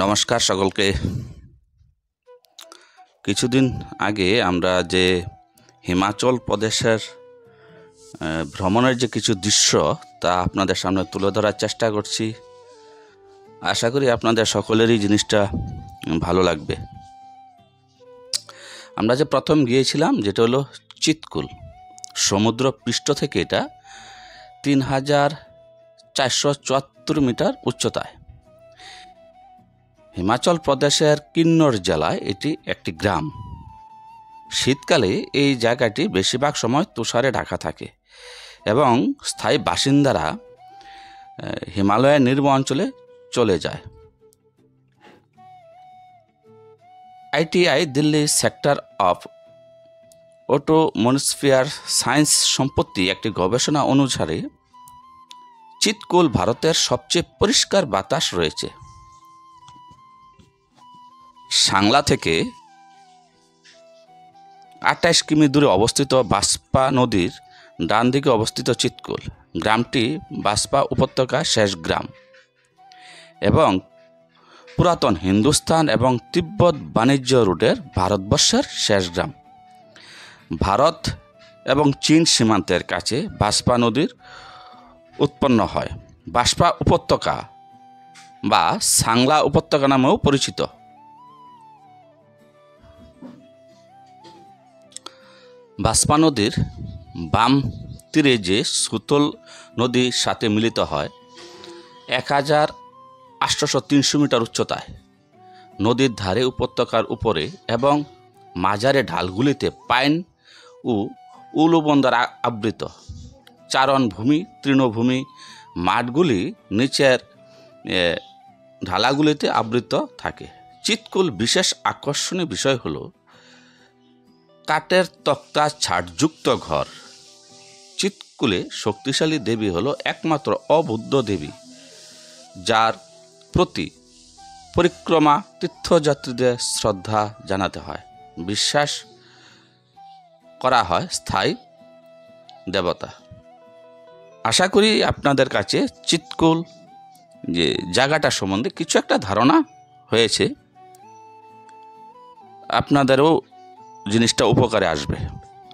নমস্কার সকলকে। কিছুদিন আগে আমরা যে হিমাচল প্রদেশের ভ্রমণের যে কিছু দৃশ্য তা আপনাদের সামনে তুলে ধরার চেষ্টা করছি। আশা করি আপনাদের সকলেরই জিনিসটা ভালো লাগবে। আমরা যে প্রথম গিয়েছিলাম যেটা হলো চিৎকুল, সমুদ্র পৃষ্ঠ থেকে এটা ৩,৪৭৪ মিটার উচ্চতায়। হিমাচল প্রদেশের কিন্নর জেলায় এটি একটি গ্রাম। শীতকালে এই জায়গাটি বেশিরভাগ সময় তুষারে ঢাকা থাকে এবং স্থায়ী বাসিন্দারা হিমালয়ের নিম্ন অঞ্চলে চলে যায়। ITI Delhi sector of atmosphere science সম্পত্তি একটি গবেষণা অনুসারে চিৎকুল ভারতের সবচেয়ে পরিষ্কার বাতাস রয়েছে। সাংলা থেকে ২৮ কিমি দূরে অবস্থিত বাসপা নদীর ডান দিকে অবস্থিত চিৎকুল গ্রামটি বাসপা উপত্যকার শেষ গ্রাম এবং পুরাতন হিন্দুস্তান এবং তিব্বত বাণিজ্য রুটের ভারতবর্ষের শেষ গ্রাম। ভারত এবং চীন সীমান্তের কাছে বাসপা নদীর উৎপন্ন হয়। বাসপা উপত্যকা বা সাংলা উপত্যকা নামেও পরিচিত। বাসপা নদীর বাম তীরে যে সুতল নদীর সাথে মিলিত হয় ১,৮৩০ মিটার উচ্চতায়। নদীর ধারে উপত্যকার উপরে এবং মাঝারে ঢালগুলিতে পাইন ও উলুবন দ্বারা আবৃত। চারণভূমি, তৃণভূমি মাঠগুলি নিচের ঢালাগুলিতে আবৃত থাকে। চিৎকুল বিশেষ আকর্ষণীয় বিষয় হলো কাঠের তক্তা ছাদযুক্ত ঘর। চিৎকুলে শক্তিশালী দেবী হলো একমাত্র অবুদ্ধ দেবী, যার প্রতি পরিক্রমা তীর্থযাত্রীদের শ্রদ্ধা জানাতে হয়। বিশ্বাস করা হয় স্থায়ী দেবতা। আশা করি আপনাদের কাছে চিৎকুল যে জায়গাটা সম্বন্ধে কিছু একটা ধারণা হয়েছে, আপনাদেরও জিনিসটা উপকারে আসবে।